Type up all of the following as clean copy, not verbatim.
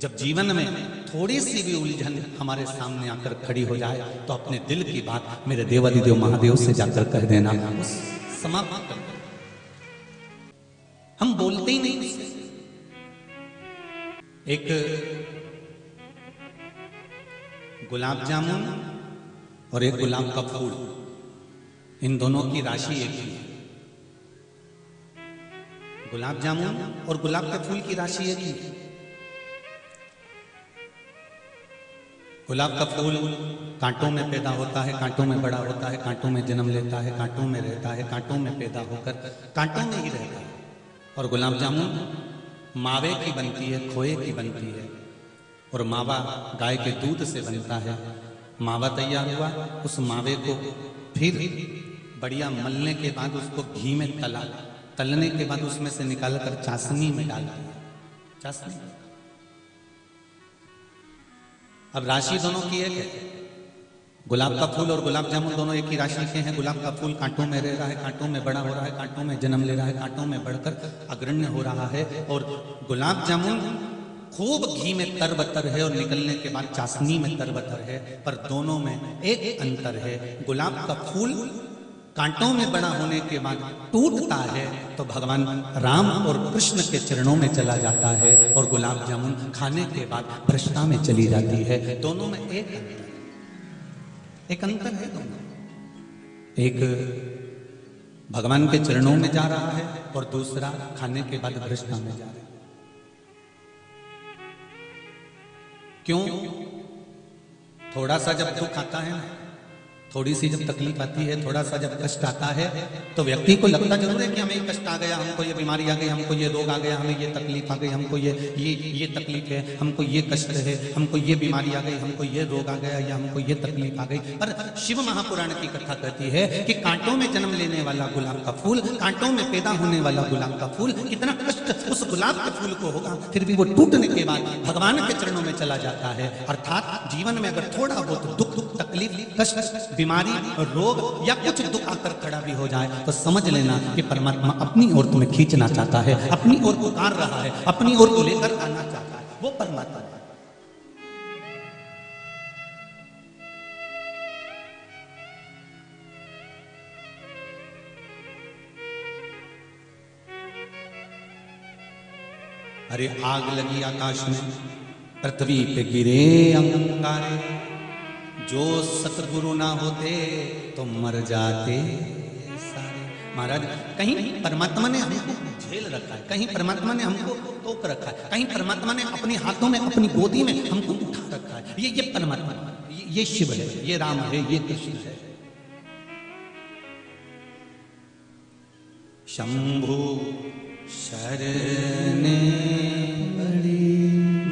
जब जीवन में थोड़ी सी भी उलझन हमारे सामने आकर खड़ी हो जाए तो अपने दिल की बात मेरे देवादिदेव महादेव से जाकर कह देना, उस समाप्त कर देना। हम बोलते ही नहीं उससे। एक गुलाब जामुन और एक गुलाब का फूल, इन दोनों की राशि एक ही है। गुलाब जामुन और गुलाब के फूल की राशि एक ही है। गुलाब का फूल कांटों में पैदा होता है, कांटों में बड़ा होता है, कांटों में जन्म लेता है, कांटों में रहता है, कांटों में पैदा होकर कांटों में ही रहता है। और गुलाब जामुन मावे की बनती है, खोए की बनती है, और मावा गाय के दूध से बनता है। मावा तैयार हुआ, उस मावे को फिर बढ़िया मलने के बाद उसको घी में तलने के बाद उसमें से निकालकर चाशनी में डाल दिया, चाशनी। अब राशि दोनों की एक है। गुलाब का फूल और गुलाब जामुन दोनों एक ही राशि के हैं। गुलाब का फूल कांटों में रह रहा है, कांटों में बड़ा हो रहा है, कांटों में जन्म ले रहा है, कांटों में बढ़कर अग्रण्य हो रहा है। और गुलाब जामुन खूब घी में तरबतर है और निकलने के बाद चाशनी में तरबतर है, पर दोनों में एक अंतर है। गुलाब का फूल कांटों में बड़ा होने के बाद टूटता है तो भगवान राम और कृष्ण के चरणों में चला जाता है, और गुलाब जामुन खाने के बाद भ्रष्टा में चली जाती है। दोनों में एक अंतर है दोनों। एक भगवान के चरणों में जा रहा है और दूसरा खाने के बाद भ्रष्टा में जा रहा है। क्यों? थोड़ा सा जब दुख आता है ना, थोड़ी सी जब तकलीफ आती है, थोड़ा सा जब कष्ट आता है, तो व्यक्ति को लगता जरूर है कि हमें कष्ट आ गया, हमको ये बीमारी आ गई, हमको ये रोग आ गया, हमें ये तकलीफ आ गई, हमको ये तकलीफ है, हमको ये कष्ट है, हमको ये बीमारी आ गई, हमको ये रोग आ गया, या हमको ये तकलीफ आ गई। पर शिव महापुराण की कथा कहती है कि कांटों में जन्म लेने वाला गुलाब का फूल, कांटों में पैदा होने वाला गुलाब का फूल, कितना कष्ट उस गुलाब के फूल को होगा, फिर भी वो टूटने के बाद भगवान के चरणों में चला जाता है। अर्थात जीवन में अगर थोड़ा बहुत दुख, तकलीफ, कष्ट, बीमारी, रोग या कुछ दुख आकर खड़ा भी हो जाए तो समझ लेना कि परमात्मा अपनी ओर तुम्हें खींचना चाहता है, अपनी ओर पुकार रहा है, अपनी ओर को लेकर आना चाहता है। वो परमात्मा है। अरे आग लगी आकाश में, पृथ्वी पे गिरे अंगारे, जो सतगुरु ना होते तो मर जाते सारे। महाराज, कहीं परमात्मा ने हमको झेल रखा है, कहीं परमात्मा ने हमको टोक रखा है, कहीं परमात्मा ने अपने हाथों में, अपनी गोदी में हमको उठा रखा है। ये परमात्मा, ये शिव है, ये राम है, ये कृष्ण है। शंभु शरणे बड़ी,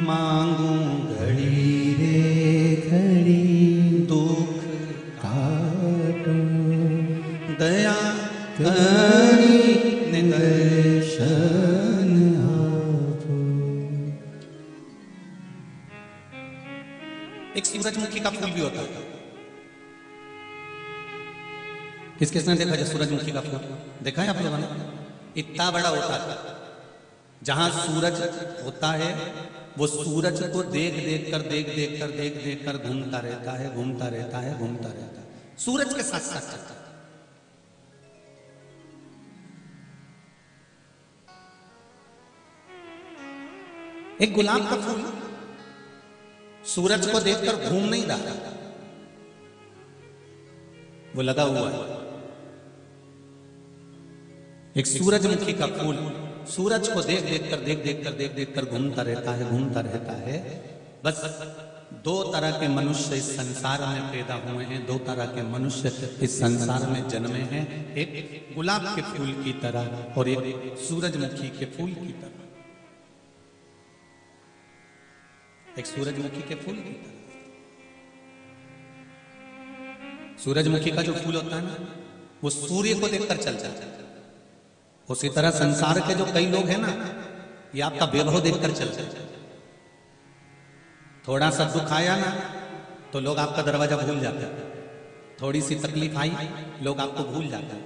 मांगू घड़ी रे घड़ी, दुख काटो दया करी दर्शन आपो। एक सूरजमुखी का फूल भी होता है। किस किसने देखा जो सूरजमुखी का फूल देखा है आप लोगों ने? इतना बड़ा होता है, जहां सूरज होता है वो सूरज को देख देख कर घूमता रहता है, घूमता रहता है, घूमता रहता है, सूरज के साथ साथ चलता है। एक गुलाब का फूल सूरज को देखकर घूम नहीं रहा, वो लगा हुआ है। एक सूरजमुखी का फूल सूरज को देख देख कर घूमता रहता है, घूमता रहता है। बस दो तरह के मनुष्य इस संसार में पैदा हुए हैं, दो तरह के मनुष्य इस संसार में जन्मे हैं, एक गुलाब के फूल की तरह और एक सूरजमुखी के फूल की तरह। एक सूरजमुखी के फूल की तरह। सूरजमुखी का जो फूल होता है ना, वो सूर्य को देखकर चलता है। उसी तरह संसार के जो कई लोग हैं ना, ये आपका वैभव देखकर चलते हैं। थोड़ा सा दुख आया ना तो लोग आपका दरवाजा भूल जाते हैं, थोड़ी सी तकलीफ आई लोग आपको भूल जाते हैं।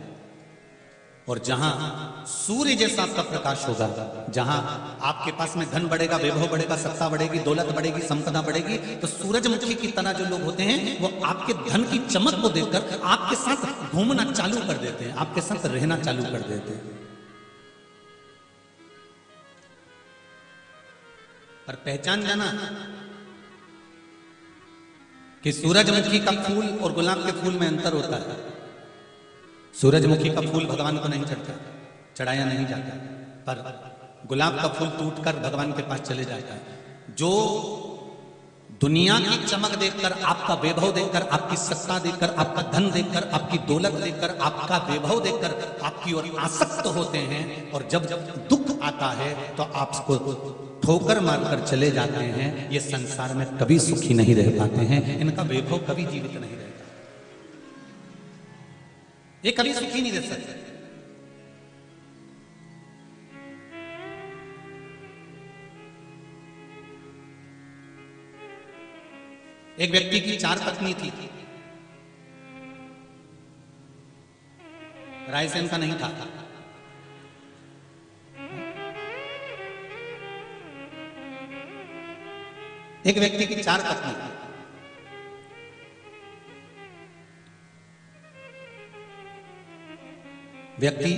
और जहां सूर्य जैसा आपका प्रकाश होगा, जहां आपके पास में धन बढ़ेगा, वैभव बढ़ेगा, सत्ता बढ़ेगी, दौलत बढ़ेगी, संपदा बढ़ेगी, तो सूरजमुखी की तरह जो लोग होते हैं वो आपके धन की चमक को देखकर आपके साथ घूमना चालू कर देते हैं, आपके साथ रहना चालू कर देते हैं। पर पहचान जाना कि सूरजमुखी का फूल और गुलाब के फूल में अंतर होता है। सूरजमुखी का फूल भगवान को नहीं चढ़ता, चढ़ाया नहीं जाता, पर गुलाब का फूल टूटकर भगवान के पास चले जाता है। जो दुनिया की चमक देखकर, आपका वैभव देखकर, आपकी सत्ता देखकर, आपका धन देखकर, आपकी दौलत देखकर, आपका वैभव देखकर आपकी ओर आसक्त होते हैं, और जब जब दुख आता है तो आपको ठोकर मारकर चले जाते हैं, ये संसार में कभी सुखी नहीं रह पाते हैं, इनका वैभव कभी जीवित नहीं रहता, ये कभी सुखी नहीं रह सकते। एक व्यक्ति की 4 पत्नी थी, रायसेन का नहीं था। एक व्यक्ति की 4 पत्नी थी। व्यक्ति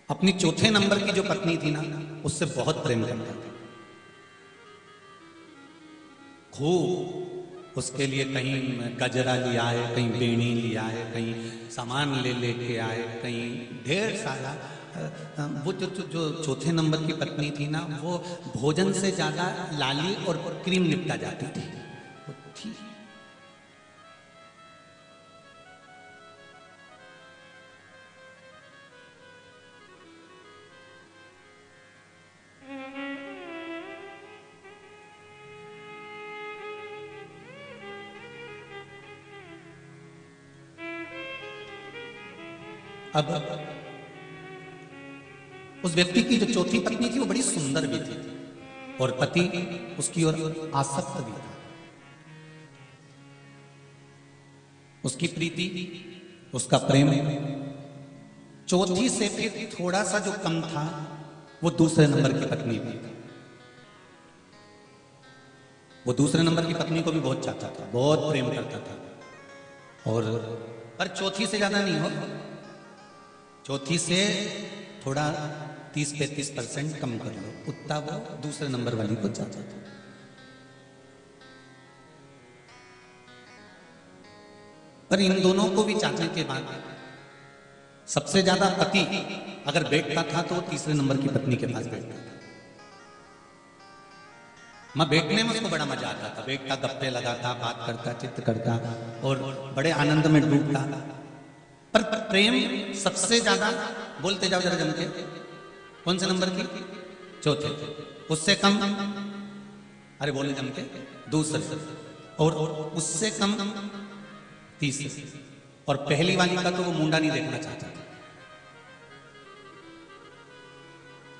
अपनी चौथे नंबर की जो पत्नी थी ना, उससे बहुत प्रेम करता था। खूब उसके लिए कहीं गजरा लिया है, कहीं बेणी लिया है, कहीं सामान ले लेके आए, कहीं ढेर सारा। वो जो चौथे नंबर की पत्नी थी ना, वो भोजन से ज्यादा लाली और क्रीम निपटा जाती थी। वो थी अब उस व्यक्ति की जो चौथी पत्नी थी वो बड़ी सुंदर भी थी, और पति उसकी ओर आसक्त भी था। उसकी प्रीति, उसका प्रेम चौथी से फिर थोड़ा सा जो कम था, वो दूसरे नंबर की पत्नी भी। वो दूसरे नंबर की पत्नी को भी बहुत चाहता था, बहुत प्रेम करता था, और पर चौथी से ज्यादा नहीं हो, चौथी से थोड़ा 30-35% कम कर लो, उतना वो दूसरे नंबर वाली को चाहता था। पर इन दोनों को भी चाहने के बाद सबसे ज्यादा पति अगर बैठता था तो तीसरे नंबर की पत्नी के पास बैठता था। मैं बैठने में उसको बड़ा मजा आता था, बैठता, गप्पे लगाता, बात करता, चित्त करता और बड़े आनंद में डूबता। पर प्रेम सबसे ज्यादा, बोलते जाओ जरा जम के, कौन से नंबर की? चौथे। उससे कम, अरे बोले जम के, दूसरे, और उससे कम तीसरे, और पहली वाली का तो वो मुंडा नहीं देखना चाहता था।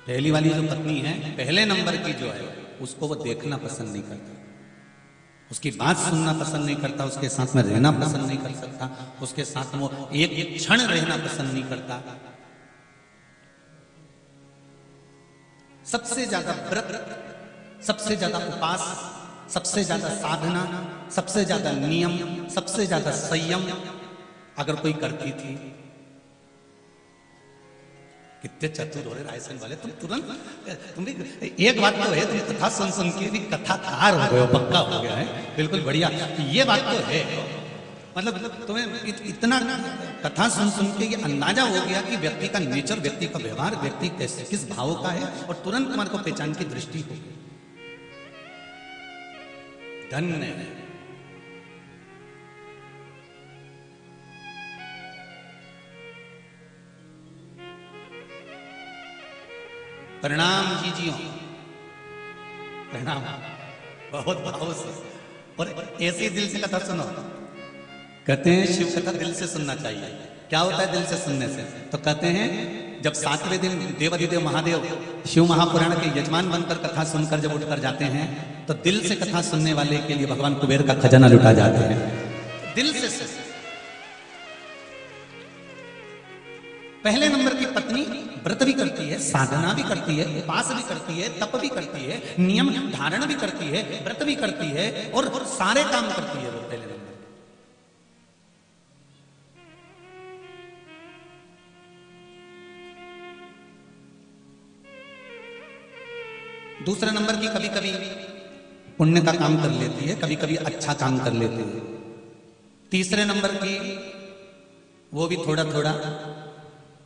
पहली वाली जो पत्नी है, पहले नंबर की जो है, उसको वो देखना पसंद नहीं करता, उसकी बात सुनना पसंद नहीं करता, उसके साथ में रहना पसंद नहीं कर सकता, उसके साथ में वो एक क्षण रहना पसंद नहीं करता। सबसे ज्यादा व्रत, सबसे ज्यादा उपास, सबसे ज्यादा साधना, सबसे ज्यादा नियम, सबसे ज्यादा संयम अगर कोई करती थी। कितने चतुर हो रहे रायसेन वाले, तुम तुरंत, तुम भी एक बात तो है, तुम कथा सुन सुन के भी कथाकार हो गए हो, पक्का हो गया है, बिल्कुल बढ़िया। ये बात तो है, मतलब तुम्हें इतना कथा सुन सुन के ये अंदाजा हो गया कि व्यक्ति का नेचर, व्यक्ति का व्यवहार, व्यक्ति कैसे किस भाव का है, और तुरंत तुम्हारे को पहचान की दृष्टि हो गई। धन्य है। प्रणाम कीजिए, प्रणाम, बहुत भाव से, और ऐसे दिल से कथा सुनो। कहते हैं शिव कथा दिल से सुनना चाहिए। क्या होता है दिल से सुनने से? तो कहते हैं जब 7वें दिन देवाधिदेव महादेव शिव महापुराण के यजमान बनकर कथा सुनकर जब उठकर जाते हैं, तो दिल से कथा सुनने वाले के लिए भगवान कुबेर का खजाना लुटा जाते हैं। दिल से पहले नंबर की पत्नी व्रत भी करती है, साधना भी करती है, उपास भी करती है, तप भी करती है, नियम धारण भी करती है, व्रत भी करती है और सारे काम करती है वो पहले नंबर। दूसरे नंबर की कभी कभी पुण्य का काम कर लेती है, कभी कभी अच्छा काम कर लेती है। तीसरे नंबर की वो भी थोड़ा थोड़ा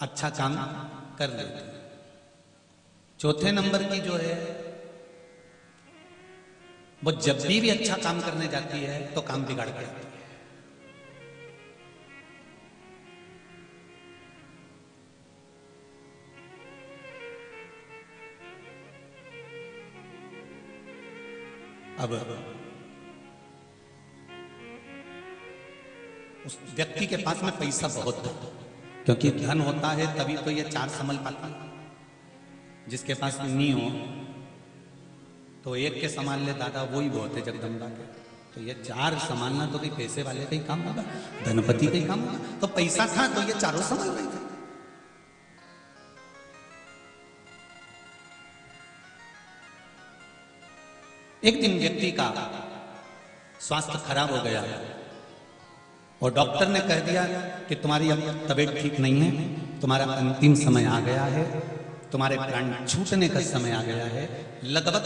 अच्छा काम कर लेती है। चौथे नंबर की जो है वो जब भी अच्छा काम करने जाती है तो काम बिगाड़ के आती है। अब उस व्यक्ति के पास में पैसा बहुत था, क्योंकि धन होता है तभी तो ये चार संभल पाता है। जिसके पास नहीं हो तो एक के संभाल ले दादा, वो ही बहुत है जगदम्बा के। तो ये चार संभालना तो कोई पैसे वाले का ही काम होगा, धनपति का ही काम होगा। तो पैसा था तो ये चारों संभाल रहे थे। एक दिन व्यक्ति का स्वास्थ्य खराब हो गया और डॉक्टर ने कह दिया कि तुम्हारी अब तबीयत ठीक नहीं है, तुम्हारा अंतिम समय आ गया है, तुम्हारे प्राण छूटने का समय आ गया है। लगभग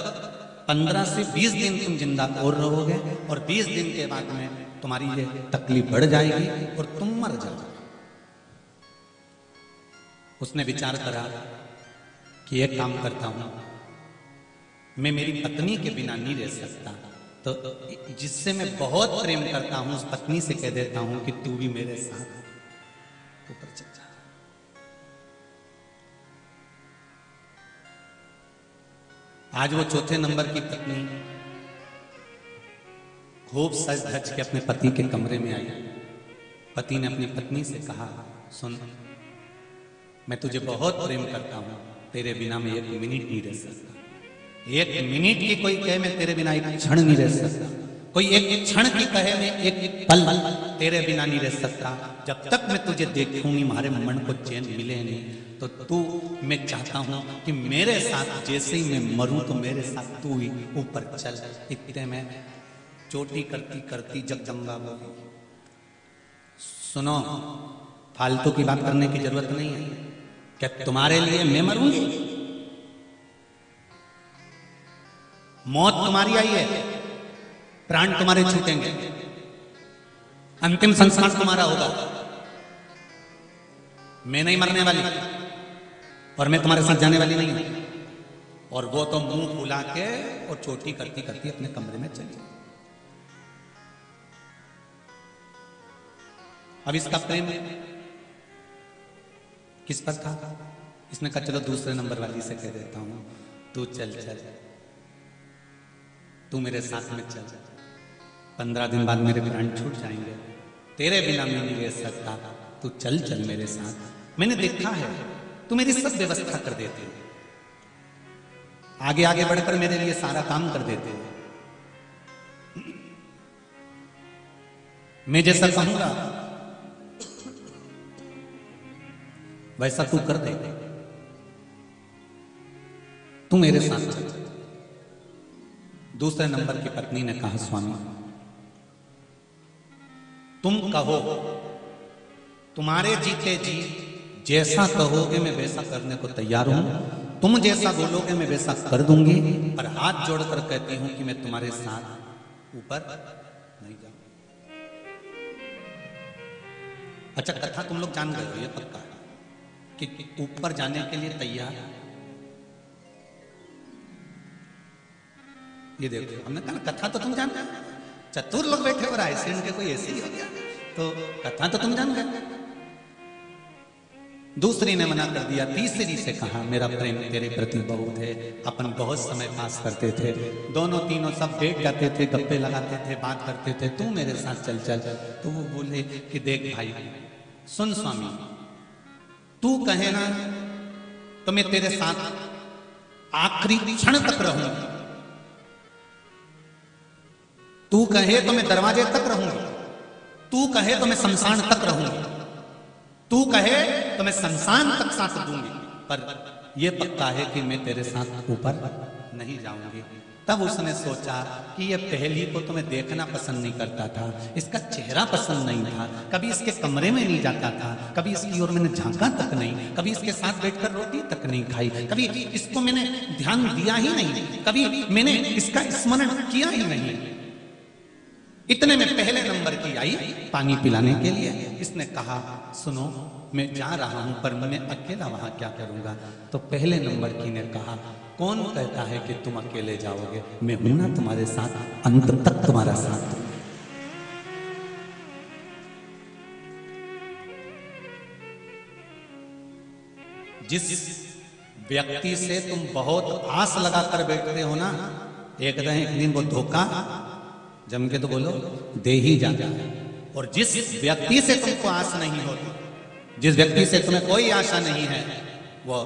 15 से 20 दिन तुम जिंदा और रहोगे और 20 दिन के बाद में तुम्हारी ये तकलीफ बढ़ जाएगी और तुम मर जाओगे। उसने विचार करा कि एक काम करता हूं, मैं मेरी पत्नी के बिना नहीं रह सकता, तो जिससे मैं बहुत प्रेम करता हूं उस पत्नी से कह देता हूं कि तू भी मेरे साथ ऊपर चल जा। आज वो चौथे नंबर की पत्नी खूब सज धज के अपने पति के कमरे में आई। पति ने अपनी पत्नी से कहा, सुन, मैं तुझे बहुत प्रेम करता हूं, तेरे बिना मैं एक मिनट नहीं रह सकता। एक मिनट की कोई कहे मैं तेरे बिना एक क्षण नहीं रह सकता, कोई एक क्षण की कहे मैं एक पल तेरे बिना नहीं रह सकता। जब तक मैं तुझे देखूंगी हमारे मन को चैन मिले नहीं। तो तू, मैं चाहता हूं कि मेरे साथ जैसे ही मैं मरूं तो मेरे साथ तू ही ऊपर चल। इतने में चोटी करती करती जगदम्बा बोली, सुनो, फालतू की बात करने की जरूरत नहीं है। क्या तुम्हारे लिए मैं मरूंगी? मौत तुम्हारी आई है, प्राण तुम्हारे छूटेंगे, अंतिम संस्कार तुम्हारा होगा। मैं नहीं मरने वाली और मैं तुम्हारे साथ जाने वाली नहीं हूं। और वो तो मुंह फुला के और चोटी करती करती अपने कमरे में चली। अब इसका प्रेम किस पर था? इसने कहा चलो दूसरे नंबर वाली से कह देता हूं, तू चल चल, तू मेरे साथ में चल, 15 दिन बाद मेरे प्राण छूट जाएंगे, तेरे बिना मैं नहीं रह सकता, तू चल चल मेरे साथ। मैंने देखा है तू मेरी सब व्यवस्था कर देते, आगे आगे बढ़कर मेरे लिए सारा काम कर देते। मैं जैसा कहूंगा वैसा तू कर दे, तू मेरे साथ चल। दूसरे नंबर की पत्नी ने कहा, स्वामी तुम कहो, तुम्हारे जीते जी जैसा कहोगे मैं वैसा करने को तैयार हूं, तुम जैसा बोलोगे मैं वैसा कर दूंगी, पर हाथ जोड़कर कहती हूं कि मैं तुम्हारे साथ ऊपर नहीं जाऊं। अच्छा, कथा तुम लोग जान गए हो, ये पक्का कि ऊपर जाने के लिए तैयार। ये देखो, हमने कहा कथा तो तुम जान गए, चतुर लोग बैठे और ऐसे इनके कोई ऐसे ही हो गया, तो कथा तो तुम जान गए। दूसरी ने मना कर दिया, तीसरी से कहा मेरा प्रेम तेरे प्रति बहुत है, अपन बहुत समय पास करते थे, दोनों तीनों सब बैठ जाते थे, गप्पे लगाते थे, बात करते थे, तू मेरे साथ चल चल। तो वो बोले कि देख भाई सुन स्वामी, तू कहे ना तो मैं तेरे साथ आखिरी क्षण तक रहूंगी, तू कहे तो मैं दरवाजे तक रहूंगी, तू कहे तो मैं शमशान तक रहूंगी, तू कहे तो मैं शमशान तक साथ दूंगी, पर यह पक्का है कि मैं तेरे साथ ऊपर नहीं जाऊंगी। तब उसने सोचा कि ये पहेली को तो मैं देखना पसंद नहीं करता था, इसका चेहरा पसंद नहीं था, कभी इसके कमरे में नहीं जाता था, कभी इसकी ओर मैंने झांका तक नहीं, कभी इसके साथ बैठकर रोटी तक नहीं खाई, कभी इसको मैंने ध्यान दिया ही नहीं, कभी मैंने इसका स्मरण किया ही नहीं। इतने में पहले नंबर की आई पानी पिलाने के लिए। इसने कहा सुनो मैं जा रहा हूं पर मैं अकेला वहां क्या करूंगा। तो पहले नंबर की ने कहा कौन कहता है कि तुम अकेले जाओगे, मैं हूं ना तुम्हारे साथ, अंत तक तुम्हारा साथ। जिस व्यक्ति से तुम बहुत आस लगाकर बैठते हो ना, एक दिन वो धोखा जम के तो बोलो दे ही जाता है। और जिस व्यक्ति से तुमको आस नहीं होती, जिस व्यक्ति से तुम्हें कोई आशा नहीं है, वो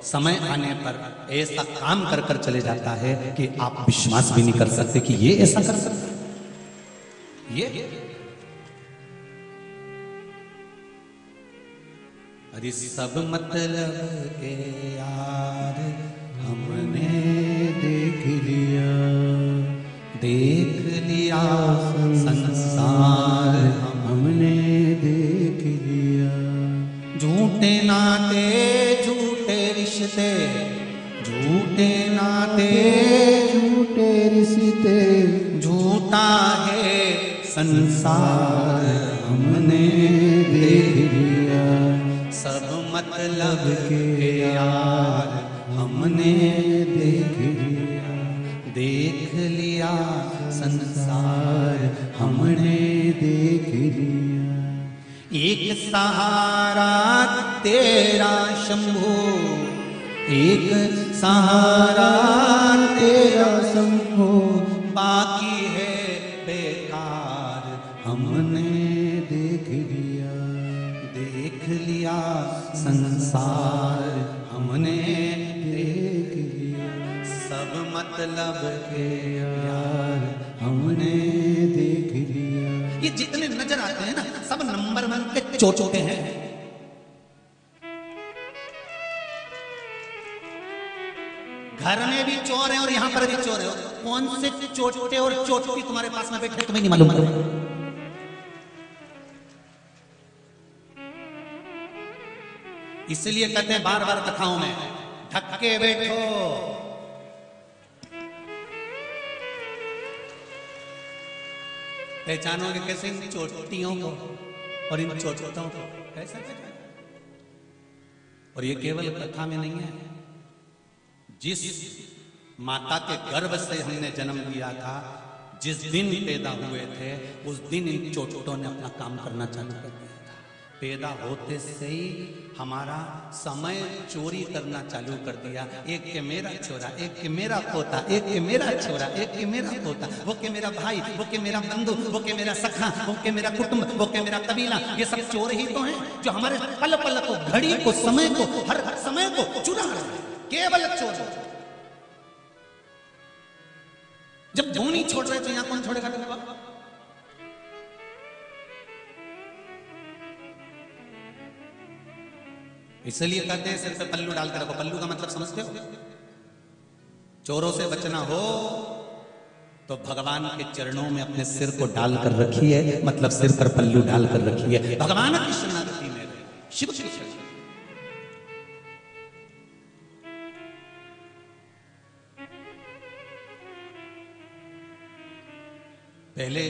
समय आने पर ऐसा काम कर कर चले जाता है कि आप विश्वास भी नहीं कर सकते कि ये ऐसा कर सकता है। ये अरे सब मतलब के यार हमने देख लिया, देख लिया संसार हमने देख लिया। झूठे नाते झूठे रिश्ते, झूठे नाते झूठे रिश्ते, झूठा है संसार हमने देख लिया। सब मतलब के यार हमने देख लिया, देख लिया संसार हमने देख लिया। एक सहारा तेरा शंभू, एक सहारा तेरा शंभू, बाकी है बेकार हमने देख लिया, देख लिया संसार हमने देख लिया। सब मतलब के यार हमने देख लिया। ये जितने नजर आते हैं ना सब नंबर वन के चोटे हैं। घर में भी चोर है और यहां पर भी चोर है। कौन से चोटे और चोटी तुम्हारे पास में बैठे तुम्हें नहीं मालूम। इसलिए कहते हैं बार बार कथाओं में ढक के बैठो। पहचानोगे कैसे इन चोटियों को और इन चोटों को, कैसे पहचानोगे? और ये केवल कथा में नहीं है। जिस माता के गर्भ से हमने जन्म लिया था, जिस दिन पैदा हुए थे, उस दिन इन चोटों ने अपना काम करना चालू कर दिया था। पैदा होते से ही हमारा समय चोरी करना चालू कर दिया। एक के मेरा छोरा, एक के मेरा पोता, एक के मेरा छोरा, एक के मेरा पोता, वो के मेरा भाई, वो के मेरा बंधु, वो के मेरा सखा, वो के मेरा कुटुंब, वो के मेरा कबीला। ये सब चोर ही तो हैं जो हमारे पल पल को, घड़ी को, समय को, हर समय को चुरा रहे हैं। केवल चोर। जब धोनी छोड़ रहे तो यहां कौन छोड़ेगा तुमको? इसलिए कहते हैं सिर पे पल्लू डाल के रखो। पल्लू का मतलब समझते हो? चोरों से बचना हो तो भगवान के चरणों में अपने सिर को डालकर रखिए, मतलब सिर पर पल्लू डालकर रखिए। भगवान की शरणागति में, शिव की शरण। पहले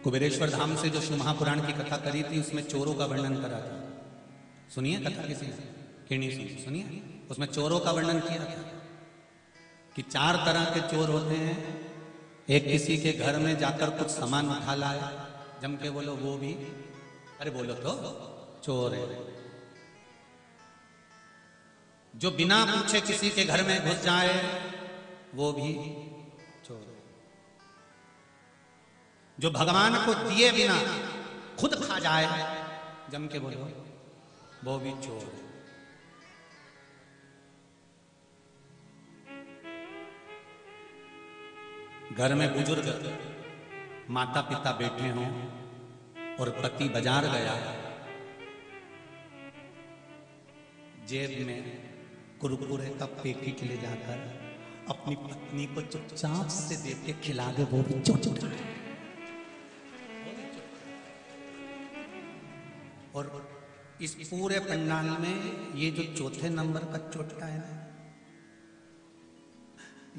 कुबेरेश्वर धाम से जो शिव महापुराण की कथा करी थी, उसमें चोरों का वर्णन करा था। सुनिए कथा किसी ने किरणी सुनिए। उसमें चोरों का वर्णन किया था कि 4 तरह के चोर होते हैं। एक किसी के घर में जाकर कुछ सामान उठा लाया, जम के बोलो वो भी, अरे बोलो तो चोर है। जो बिना पूछे किसी के घर में घुस जाए वो भी चोर है। जो भगवान को दिए बिना खुद खा जाए, जम के बोलो वो भी चोर है। घर में बुजुर्ग माता पिता बैठे हों और पति बाजार गया जेब में कुरकुरे का पैकेट ले जाकर अपनी पत्नी को चुपचाप से देख के खिला दे, वो भी चुप चुप। और इस पूरे पंडाल में ये जो चौथे नंबर का चोटा है ना,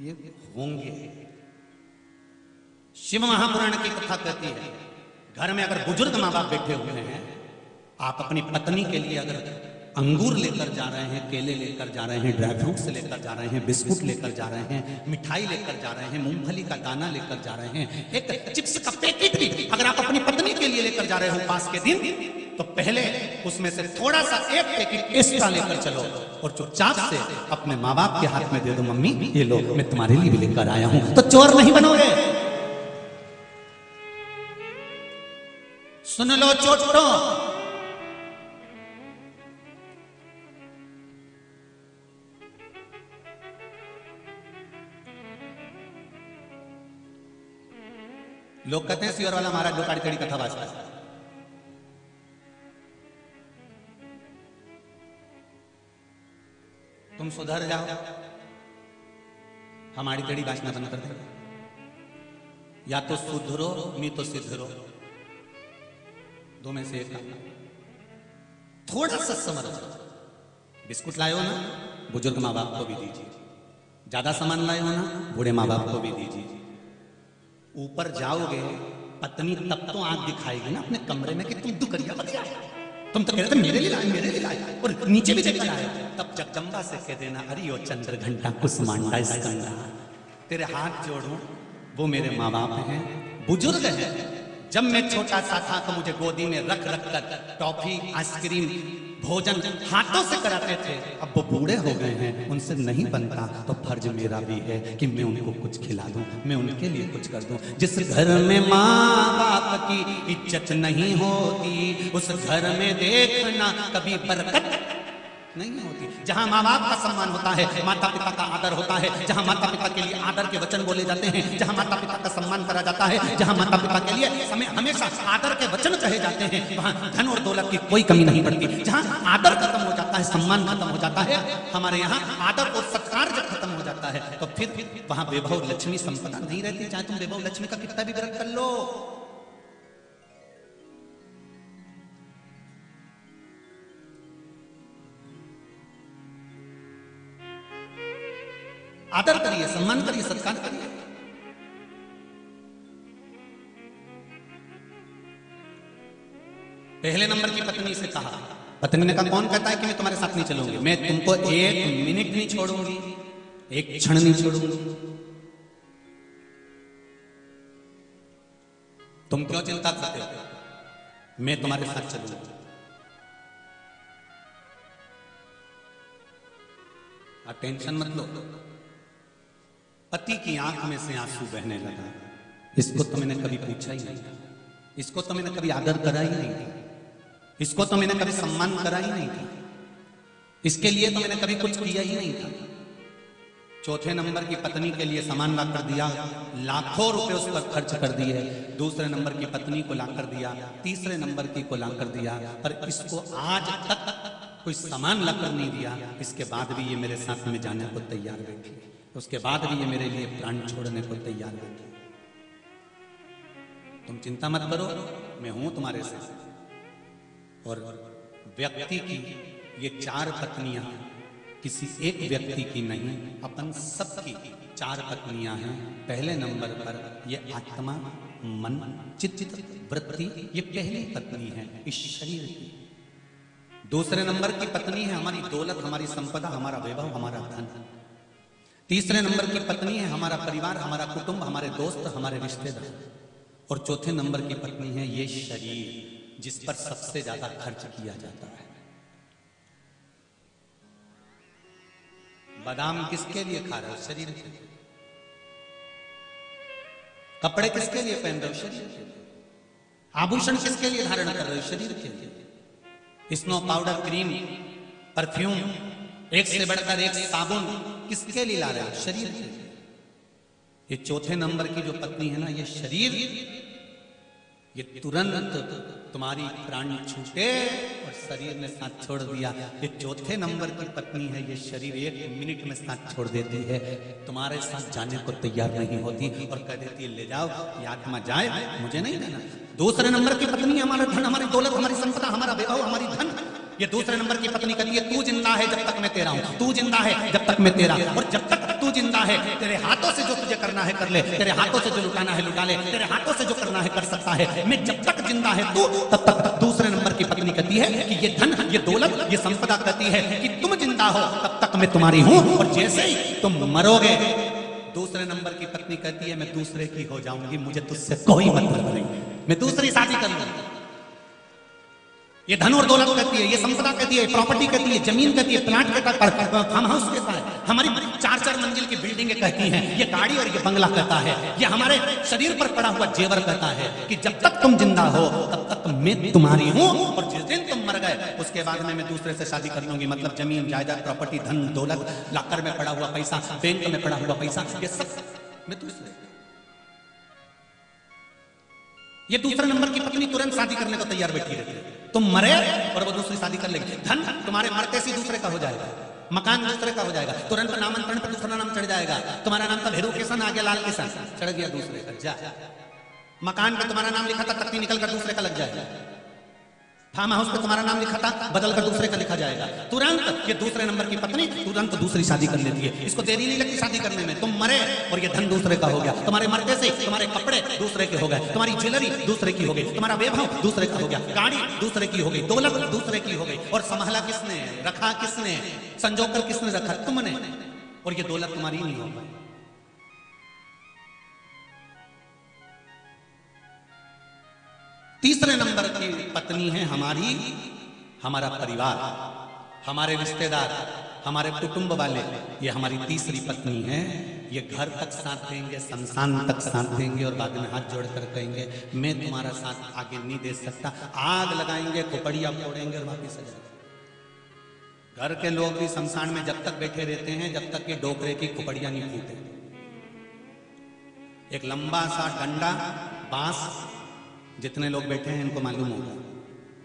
ये होंगे। शिव महापुराण की कथा कहती है, घर में अगर बुजुर्ग माँ बाप बैठे हुए हैं, आप अपनी पत्नी के लिए अगर अंगूर लेकर जा रहे हैं, केले लेकर जा रहे हैं, ड्राई फ्रूट्स लेकर जा रहे हैं, बिस्कुट लेकर जा रहे हैं, मिठाई लेकर जा रहे हैं, मूंगफली का दाना लेकर जा रहे हैं, एक चिप्स का पैकेट भी अगर आप अपनी पत्नी के लिए लेकर जा रहे हो उपास के दिन, तो पहले उसमें से थोड़ा सा एक पैकेट एक्स्ट्रा लेकर चलो और चुपचाप से अपने माँ बाप के हाथ में दे दो, मम्मी ये लो, मैं तुम्हारे लिए भी लेकर आया हूं, तो चोर नहीं बनोगे। सुन लो चोटो, लोग कहते हैं सियर वाला महाराज लोकाड़ी कड़ी कथा बाजता है। तुम सुधर जाओ, हमारी कड़ी बाजना बंद कर दो, या तो सुधरो नहीं तो सिधरो, दो में से एक। थोड़ा सा समझो, बिस्कुट लाए हो ना, बुजुर्ग माँ बाप को भी दीजिए, ज्यादा सामान लाए हो ना, बूढ़े माँ बाप को भी दीजिए। ऊपर जाओगे, पत्नी तब तो आंख दिखाएगी ना अपने कमरे में कि तुम दुकरिया बन गया, तुम तो कह रहे थे मेरे लिए लाए, मेरे लिए लाए, और नीचे भी देखकर आए। तब जगदम्बा से कह देना, अरे ओ चंद्र घंटा कुसुमांडा स्कंदा, तेरे हाथ जोड़ूं, वो मेरे माँ बाप हैं, बुजुर्ग हैं। जब मैं छोटा सा था तो मुझे गोदी में रख रख कर टॉफी, आइसक्रीम, भोजन हाथों से कराते थे। अब वो बूढ़े हो गए हैं, उनसे नहीं बनता, तो फर्ज मेरा भी है कि मैं उनको कुछ खिला दूं, मैं उनके लिए कुछ कर दूं। जिस घर में माँ बाप की इज्जत नहीं होती, उस घर में देखना कभी बरकत नहीं होती। जहां माँ बाप का सम्मान होता है, माता पिता का आदर होता है, जहां माता पिता के लिए आदर के वचन बोले जाते हैं, जहां माता पिता का सम्मान करा जाता है, जहां माता पिता के लिए हमेशा आदर के वचन कहे जाते हैं, वहां धन और दौलत की कोई कमी नहीं पड़ती। जहां आदर खत्म हो जाता है, सम्मान खत्म हो जाता है, हमारे यहाँ आदर और सत्कार जब खत्म हो जाता है, तो फिर वहां वैभव लक्ष्मी संपदा नहीं रहती, चाहे तुम वैभव लक्ष्मी का कितना भी व्रत कर लो। आदर करिए, सम्मान करिए, सत्कार करिए। पहले नंबर की पत्नी से कहा, पत्नी ने कहा कौन कहता है कि मैं तुम्हारे साथ नहीं चलूंगी, मैं तुमको एक मिनट नहीं छोड़ूंगी, एक क्षण नहीं छोड़ूंगी। तुम क्यों चिंता करते हो, मैं तुम्हारे साथ चलूंगी। टेंशन मत लो। पति की आंख में से आंसू बहने लगा। इसको तो मैंने कभी पूछा ही नहीं था, इसको तो मैंने कभी आदर करा ही नहीं था, इसको तो मैंने कभी सम्मान करा ही नहीं था, इसके लिए तो मैंने कभी कुछ किया ही नहीं था। चौथे नंबर की पत्नी के लिए सामान ला कर दिया, लाखों रुपए उस पर खर्च कर दिए। दूसरे नंबर की पत्नी को ला कर दिया, तीसरे नंबर की को ला कर दिया, पर इसको आज तक कोई सामान ला कर नहीं दिया। इसके बाद भी ये मेरे साथ में जाने को तैयार बैठी, उसके बाद भी ये मेरे लिए प्राण छोड़ने को तैयार बैठी। तुम चिंता मत करो, मैं हूं तुम्हारे साथ। और व्यक्ति की ये चार पत्नियां किसी एक व्यक्ति की नहीं, अपन सबकी चार पत्नियां हैं। पहले नंबर पर ये आत्मा, मन, चित्त, वृत्ति, ये पहली पत्नी है इस शरीर की। दूसरे नंबर की पत्नी है हमारी दौलत, हमारी संपदा, हमारा वैभव, हमारा धन। तीसरे नंबर की पत्नी है हमारा परिवार, हमारा कुटुंब, हमारे दोस्त, हमारे रिश्तेदार। और चौथे नंबर की पत्नी है ये शरीर, जिस पर सबसे ज्यादा खर्च किया जाता है। बादाम किसके लिए खा रहे हो, शरीर के लिए। कपड़े किसके लिए पहन रहे हो, शरीर के लिए। आभूषण किसके लिए धारण कर रहे हो, शरीर के लिए। स्नो पाउडर, क्रीम, परफ्यूम, एक से बढ़कर एक साबुन किसके लिए ला रहे हो, शरीर के लिए। ये चौथे नंबर की जो पत्नी है ना, ये शरीर, ये तुरंत तुम्हारी प्राण छूटे और शरीर ने साथ छोड़ दिया। ये चौथे नंबर की पत्नी है, ये शरीर 1 मिनट में साथ छोड़ देती है, तुम्हारे साथ जाने को तैयार नहीं होती और कह देती है ले जाओ, ये आत्मा जाए, मुझे नहीं देना। दूसरे नंबर की पत्नी हमारा धन, हमारी दौलत, हमारी संपदा, हमारा वैभव, हमारी धन। ये दूसरे नंबर की पत्नी कहती है तू जिंदा है जब तक मैं तेरा हूं, तू जिंदा है जब तक मैं तेरा, और जब तक तू जिंदा है तेरे हाथों से जो तुझे करना है कर ले, तेरे हाथों से जो लुटाना है लुटा ले, तेरे हाथों से जो करना है कर सकता है। मैं जब तक जिंदा है तू, तब तक। दूसरे नंबर की पत्नी कहती है कि ये धन, ये दौलत, ये संपदा कहती है कि तुम जिंदा हो तब तक मैं तुम्हारी हूं, और जैसे ही तुम मरोगे, दूसरे नंबर की पत्नी कहती है मैं दूसरे की हो जाऊंगी, मुझे तुझसे कोई मतलब नहीं, मैं दूसरी शादी करूंगी। ये धन और दौलत कहती है, ये संपदा कहती है, प्रॉपर्टी कहती है, जमीन कहती है, प्लाट कहता है, फार्म हाउस कहता है, हमारी 4-4 मंजिल की बिल्डिंगें कहती हैं, ये गाड़ी और ये बंगला कहता है, ये हमारे शरीर पर पड़ा हुआ जेवर कहता है कि जब तक तुम जिंदा हो तब तक मैं तुम्हारी हूं, और जिस दिन तुम मर गए उसके बाद में मैं दूसरे से शादी कर लूंगी। मतलब जमीन जायदाद, प्रॉपर्टी, धन दौलत, लाकर में पड़ा हुआ पैसा, बैंक में पड़ा हुआ पैसा, ये सब मैं दूसरे। ये दूसरे नंबर की पत्नी तुरंत शादी करने को तैयार बैठी रहती है, तुम मरे और वो दूसरी शादी कर लेगी। धन तुम्हारे मरते से दूसरे का हो जाएगा, मकान दूसरे का हो जाएगा, तुरंत नामांतरण पर दूसरा नाम चढ़ जाएगा, तुम्हारा नाम था भैरू किशन, आ गया लाल किशन, चढ़ गया दूसरे का। जा, मकान पे तुम्हारा नाम लिखा था, तख्ती निकल कर दूसरे का लग जाएगा। फार्म हाउस पे तुम्हारा नाम लिखा था, बदल कर दूसरे का लिखा जाएगा। तुरंत ये दूसरे नंबर की पत्नी तुरंत दूसरी शादी कर लेती है, इसको देरी नहीं लगती शादी करने में। तुम मरे और ये धन दूसरे का हो गया, तुम्हारे मरते से तुम्हारे कपड़े दूसरे के हो गए, तुम्हारी ज्वेलरी दूसरे की हो गई, तुम्हारा वैभव दूसरे का हो गया, गाड़ी दूसरे की हो गई, दौलत दूसरे की हो गई, और संभाला किसने, रखा किसने, संजोकर किसने रखा, तुमने, और ये दौलत तुम्हारी नहीं होगी। तीसरे नंबर की पत्नी है हमारी, हमारा परिवार, हमारे रिश्तेदार, हमारे कुटुंब वाले, ये हमारी तीसरी पत्नी है। ये घर तक साथ देंगे, शमशान तक साथ देंगे, और बाद में हाथ जोड़कर कहेंगे मैं तुम्हारा साथ आगे नहीं दे सकता। आग लगाएंगे, खोपड़ियां फोड़ेंगे और वापिस आ जाएंगे। घर के लोग भी शमशान में जब तक बैठे रहते हैं जब तक कि डोकरे की खोपड़ियां नहीं फूटे। एक लंबा सा डंडा, बांस, जितने लोग बैठे हैं इनको मालूम होगा,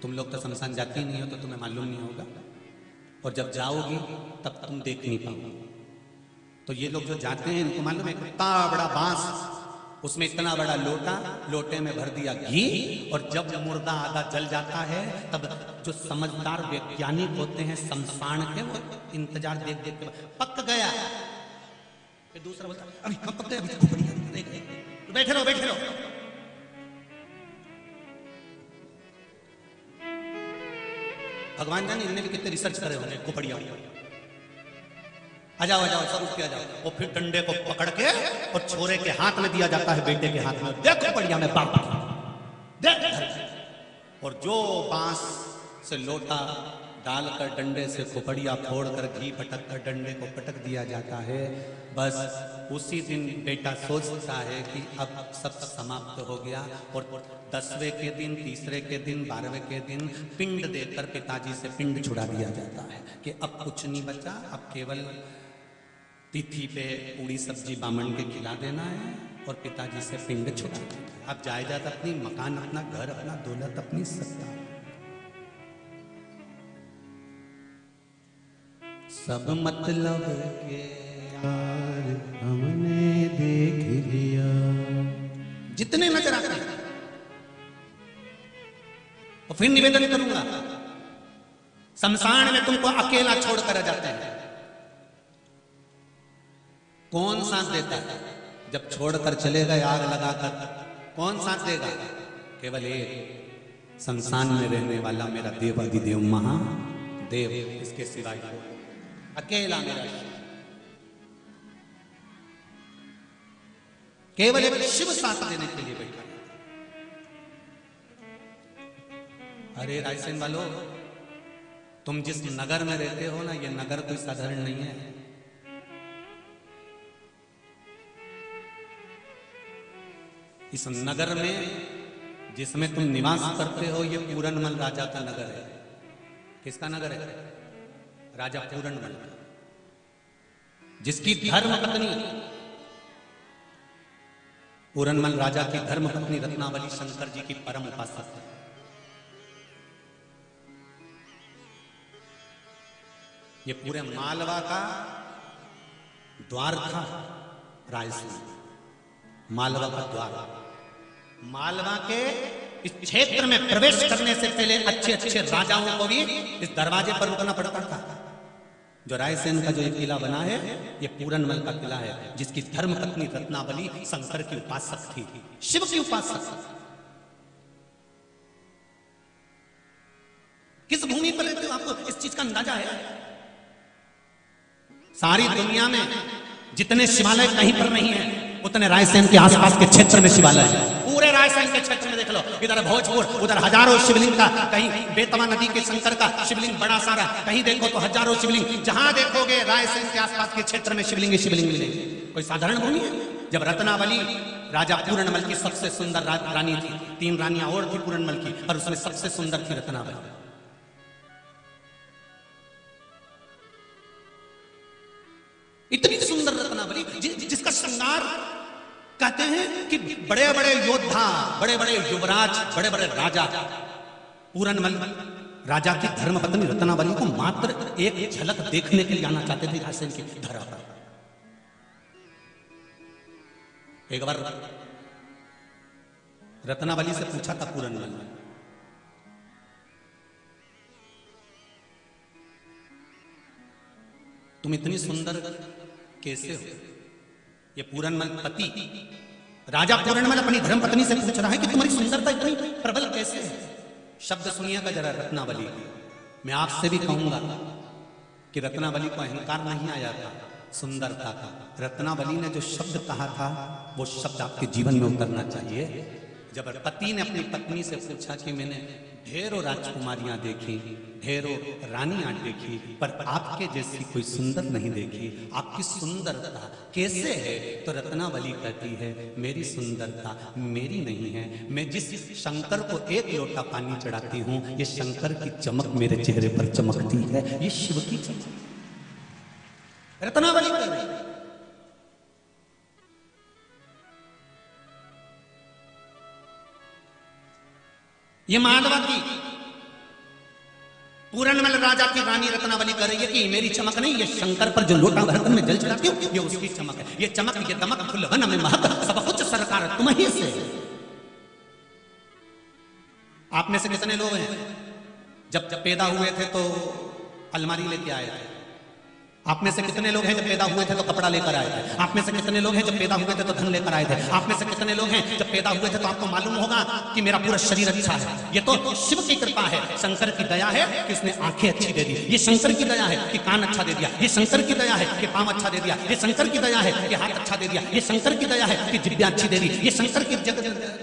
तुम लोग तो शमशान जाती नहीं हो तो तुम्हें मालूम नहीं होगा, और जब जाओगी तब तुम देख नहीं पाओगे। तो ये लोग जो जाते हैं इनको मालूम है, इतना बड़ा बांस, उसमें इतना बड़ा लोटा, लोटे में भर दिया घी, और जब मुर्दा आधा जल जाता है तब जो समझदार वैज्ञानिक होते हैं शमशान के, वो इंतजार देख देख के पक गया, फिर दूसरा बोलता अभी पक गया, अभी बैठे रहो बैठे रहो। भगवान जाने इन्होंने भी कितने रिसर्च करे होंगे। खोपड़िया आ जाओ सब उठ के आ जाओ, और फिर डंडे को पकड़ के और छोरे के हाथ में दिया जाता है, बेटे के हाथ में, देखो खोपड़िया में बाप देख, और जो बांस से लोटा डालकर डंडे से खोपड़िया फोड़कर घी पटक कर डंडे को पटक दिया जाता है, बस उसी दिन बेटा सोचता है कि अब सब समाप्त हो गया। और 10वें के दिन, तीसरे के दिन, 12वें के दिन पिंड देकर पिताजी से पिंड छुड़ा दिया जाता है कि अब कुछ नहीं बचा, अब केवल तिथि पे पूरी सब्जी बामन के खिला देना है और पिताजी से पिंड छुड़ा देना। अब जायदाद अपनी, मकान अपना, घर अपना, दौलत अपनी, सत्ता सब मतलब के यार हमने देख लिया, जितने नजर आते हैं। और फिर निवेदन करूंगा, शमशान में तुमको अकेला छोड़कर जाते हैं, कौन साथ देता है? जब छोड़कर चले गए आग लगाकर, कौन साथ देगा? केवल एक शमशान में रहने वाला मेरा देवाधिदेव महादेव, इसके सिवाय अकेला मेरा केवल एक शिव साथ देने के लिए बैठा। अरे रायसेन वालों, तुम जिस नगर में रहते हो ना, ये नगर कोई साधारण नहीं है। इस नगर में जिसमें तुम निवास करते हो, ये पूरनमल राजा का नगर है। किसका नगर है? राजा पूरनमल, जिसकी धर्म पत्नी पूरनमल राजा की धर्मपत्नी रत्नावली शंकर जी की परम उपासक है। ये पूरे मालवा का द्वार था रायसेन, मालवा का द्वार। मालवा के इस क्षेत्र में प्रवेश करने से पहले अच्छे अच्छे राजाओं को भी इस दरवाजे पर रुकना पड़ता था। जो रायसेन का जो ये किला बना है, ये पूरनमल का किला है, जिसकी धर्मपत्नी रत्नावली शंकर की उपासक थी, शिव की उपासक। किस भूमि पर रहते हो, आपको इस चीज का अंदाजा है? सारी दुनिया में जितने शिवालय कहीं पर नहीं है, उतने रायसेन के आसपास के क्षेत्र में शिवालय है। पूरे रायसेन के क्षेत्र में देख लो, इधर भोजपुर, उधर हजारों शिवलिंग का, कहीं बेतवा नदी के शंकर का शिवलिंग बड़ा सारा, कहीं देखो तो हजारों शिवलिंग। जहां देखोगे रायसेन के आसपास के क्षेत्र में शिवलिंग शिवलिंग मिलेंगे। कोई साधारण भूमि है? जब रत्नावली राजा पूरनमल की सबसे सुंदर रानी थी, 3 रानियां और थी पूरनमल की, और उसमें सबसे सुंदर थी रत्नावली। इतनी सुंदर रत्नावली जिसका श्रृंगार कहते हैं कि बड़े बड़े योद्धा, बड़े बड़े युवराज, बड़े बड़े राजा पूरनमल राजा की धर्मपत्नी रत्नावली को मात्र एक झलक देखने के लिए आना चाहते थे रायसेन की धरा पर। एक बार रत्नावली से पूछा था पूरनमल ने, तुम इतनी सुंदर कैसे हो? ये पूरनमल पति राजा पूरनमल अपनी धर्मपत्नी से पूछ रहा है कि तुम्हारी सुंदरता इतनी प्रबल कैसे है? शब्द सुनिएगा जरा रत्नावली। मैं आपसे भी कहूंगा कि रत्नावली को अहंकार नहीं आया था, सुंदरता था। रत्नावली ने जो शब्द कहा था, वो शब्द आपके जीवन में उतरना चाहिए। जब पति ने अपनी पत्नी से पूछा कि मैंने ढेरों राजकुमारियां देखी, ढेरों रानियां देखी, पर आपके जैसी कोई सुंदर नहीं देखी, आपकी सुंदरता कैसे है? तो रत्नावली कहती है, मेरी सुंदरता मेरी नहीं है, मैं जिस शंकर को एक लोटा पानी चढ़ाती हूं, ये शंकर की चमक मेरे चेहरे पर चमकती है, ये शिव की चमक। रत्नावली कह रही है। ये मालवा की पूरनमल राजा की रानी रत्नावली कह रही है कि मेरी चमक नहीं, ये शंकर पर जो लोटा भरकर में जल चढ़ाती हूं, ये उसकी चमक है। ये चमक, ये दमक, फुलवन में महक, सब कुछ सरकार तुम्हीं से। आप में से कितने लोग हैं जब पैदा हुए थे तो अलमारी लेके आए थे? आप में से कितने लोग हैं जब पैदा हुए थे तो कपड़ा लेकर आए थे? आप में से कितने लोग हैं जब पैदा हुए थे तो धन लेकर आए थे? आप में से कितने लोग हैं जब पैदा हुए थे तो आपको मालूम होगा कि मेरा पूरा शरीर अच्छा है? ये तो शिव की कृपा है, शंकर की दया है कि उसने आंखें अच्छी दे दी, ये शंकर की दया है कि कान अच्छा दे दिया, ये शंकर की दया है कि पांव अच्छा दे दिया, ये शंकर की दया है कि हाथ अच्छा दे दिया, ये शंकर की दया है कि जिब्या अच्छी दे दी, ये शंकर की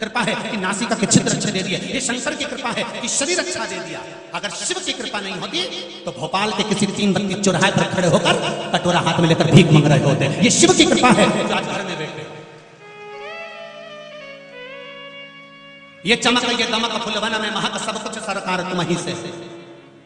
कृपा है कि नासिका के छिद्र अच्छे दे दिए, ये शंकर की कृपा है कि शरीर अच्छा दे दिया। अगर शिव की कृपा नहीं होती तो भोपाल के किसी 3 बत्ती चौराहे पर खड़े होकर कटोरा हाथ में लेकर भीख मांग रहे होते। ये शिव की कृपा है जो आज घर में बैठे। ये चमक, ये दमक, फुलवन में महक, सब कुछ सरकार तुम्हीं से।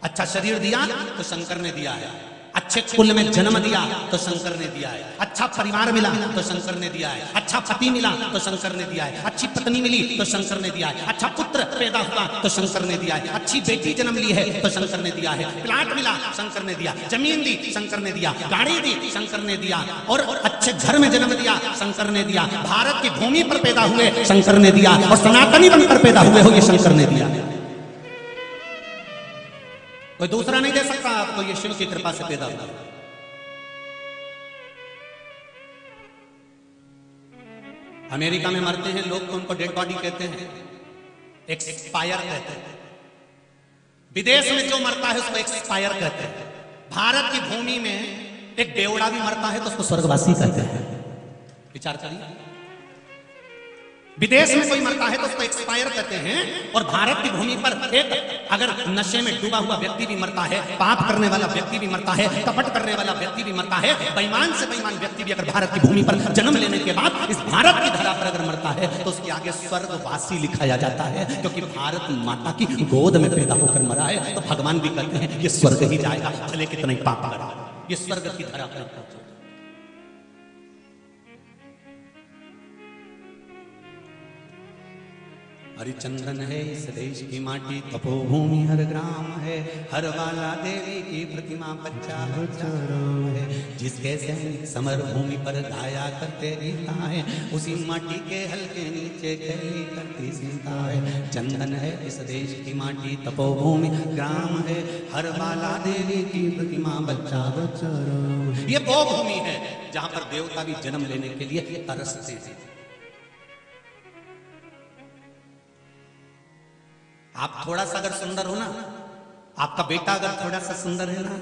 अच्छा शरीर दिया तो शंकर ने दिया है, अच्छे कुल में जन्म दिया तो शंकर ने दिया है, अच्छा परिवार मिला तो शंकर ने दिया है, अच्छा पति मिला तो शंकर ने दिया है, अच्छी पत्नी मिली तो शंकर ने दिया है, अच्छा पुत्र पैदा हुआ तो शंकर ने दिया है, अच्छी बेटी जन्म ली है तो शंकर ने दिया है, प्लाट मिला शंकर ने दिया, जमीन दी शंकर ने दिया, गाड़ी दी शंकर ने दिया, और अच्छे घर में जन्म दिया शंकर ने दिया, भारत की भूमि पर पैदा हुए शंकर ने दिया, और सनातनी बनकर पैदा हुए हो ये शंकर ने दिया। कोई दूसरा नहीं दे सकता आपको, ये शिव की कृपा से पैदा हुआ। अमेरिका में मरते हैं लोग तो उनको डेड बॉडी कहते हैं, एक्सपायर कहते हैं। विदेश में जो मरता है उसको एक्सपायर कहते हैं। भारत की भूमि में एक बेवड़ा भी मरता है तो उसको स्वर्गवासी कहते हैं। विचार करिए, विदेश में कोई मरता है तो उसको एक्सपायर कहते हैं, और भारत की भूमि पर एक अगर नशे में डूबा हुआ व्यक्ति भी मरता है, पाप करने वाला व्यक्ति भी मरता है, कपट करने वाला व्यक्ति भी मरता है, बेईमान से बेईमान व्यक्ति भी अगर भारत की भूमि पर जन्म लेने के बाद इस भारत की धरा पर अगर मरता है तो उसके आगे स्वर्गवासी लिखाया जाता है, क्योंकि भारत माता की गोद में पैदा होकर मरा है। तो भगवान भी कहते हैं ये स्वर्ग ही जाएगा, भले कितना ही पाप करा, ये स्वर्ग की धरा पर। हरि चंदन है इस देश की माटी, तपोभूमि हर ग्राम है, हर बाला देवी की प्रतिमा बच्चा बच्चा राम है। जिसके सैनिक समर भूमि पर गाया करते गीता है, उसी माटी के हल्के नीचे खेली करती सीता है। चंदन है इस देश की माटी, तपोभूमि ग्राम है, हर बाला देवी की प्रतिमा बच्चा बच्चा राम है। ये वो भूमि है जहां पर देवता भी जन्म लेने के लिए तरसते थे। आप थोड़ा सा अगर सुंदर हो ना, आपका बेटा अगर थोड़ा सा सुंदर है ना,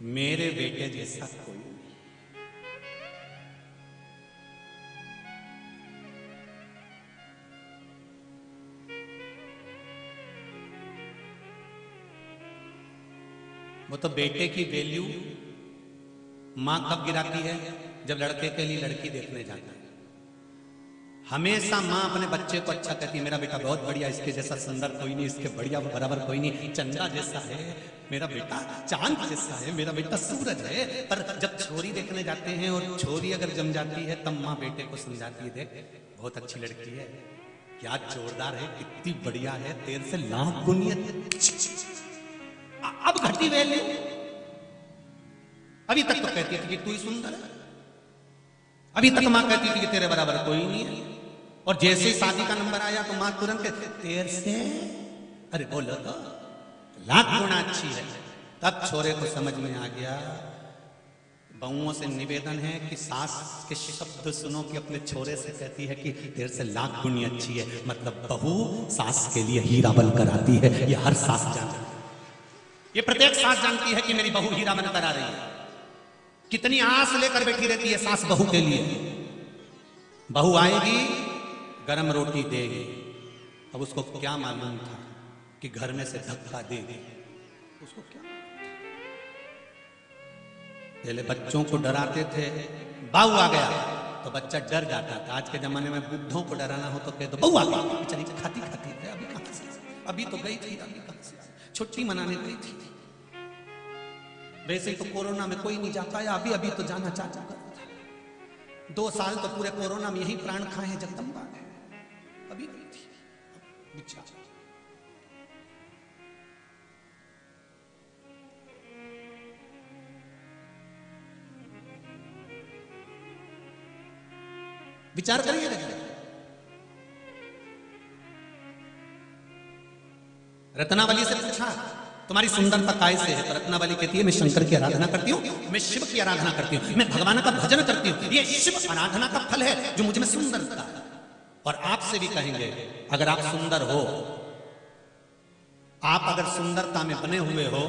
मेरे बेटे जैसा कोई नहीं। वो तो बेटे की वैल्यू मां कब गिराती है? जब लड़के के लिए लड़की देखने जाता है। हमेशा माँ अपने बच्चे को अच्छा कहती है, मेरा बेटा बहुत बढ़िया, इसके जैसा सुंदर कोई नहीं, इसके बढ़िया बराबर कोई नहीं, चंदा जैसा है मेरा बेटा, चांद जैसा है मेरा बेटा, सूरज है। पर जब छोरी देखने जाते हैं और छोरी अगर जम जाती है, तब माँ बेटे को समझाती है, देख बहुत अच्छी लड़की है, क्या जोरदार है, कितनी बढ़िया है, तेरे से लाख गुनियत। अब घटी वैल्यू। अभी तक तो कहती थी कि तू ही सुंदर है, अभी तक माँ कहती थी कि तेरे बराबर कोई नहीं है, और जैसे ही शादी का नंबर आया तो माँ तुरंत तेरे से, अरे बोलो तो, लाख गुना अच्छी है। तब छोरे को समझ में आ गया। बहुओं से निवेदन है कि सास के शब्द सुनो कि अपने छोरे से कहती है कि तेरे से लाख गुनी अच्छी है, मतलब बहू सास के लिए हीरा बनकर आती है। ये हर सास जानती है, ये प्रत्येक सास जानती है कि मेरी बहू हीरा बनकर आ रही है। कितनी आस लेकर बैठी रहती है सास बहू के लिए। बहू आएगी, गरम रोटी देगी। अब उसको क्या मालूम था कि घर में से धक्का देगी, उसको क्या? पहले बच्चों को डराते थे, बहू आ गया तो बच्चा डर जाता था। आज के जमाने में बुद्धों को डराना हो तो कह दो बहू आ गई, बेचारी खाती खाती है, अभी कहां से, अभी तो गई थी, अभी कहां से, छुट्टी मनाने गई थी। वैसे ही तो कोरोना में कोई नहीं जाता है, अभी अभी तो जाना चाचा था। 2 साल तो पूरे कोरोना में यही प्राण खाए हैं जगदम्बा ने, अभी गई थी बेचारी। विचार करिए। रत्नावली से पूछा तुम्हारी सुंदरता काय से है? तो रत्नावली कहती है मैं शंकर की आराधना करती हूँ, मैं शिव की आराधना करती हूँ, मैं भगवान का भजन करती हूँ। ये शिव आराधना का फल है जो मुझ में सुंदरता है। और आपसे भी कहेंगे, अगर आप सुंदर हो, आप अगर सुंदरता में बने हुए हो,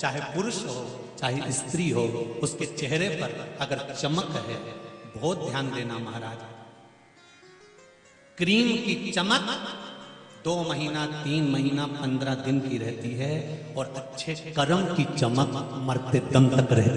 चाहे पुरुष हो चाहे स्त्री हो, उसके चेहरे पर अगर चमक है, बहुत ध्यान देना महाराज, क्रीम की चमक 2 महीना 3 महीना 15 दिन की रहती है, और अच्छे कर्म की चमक मरते दम तक रहती है।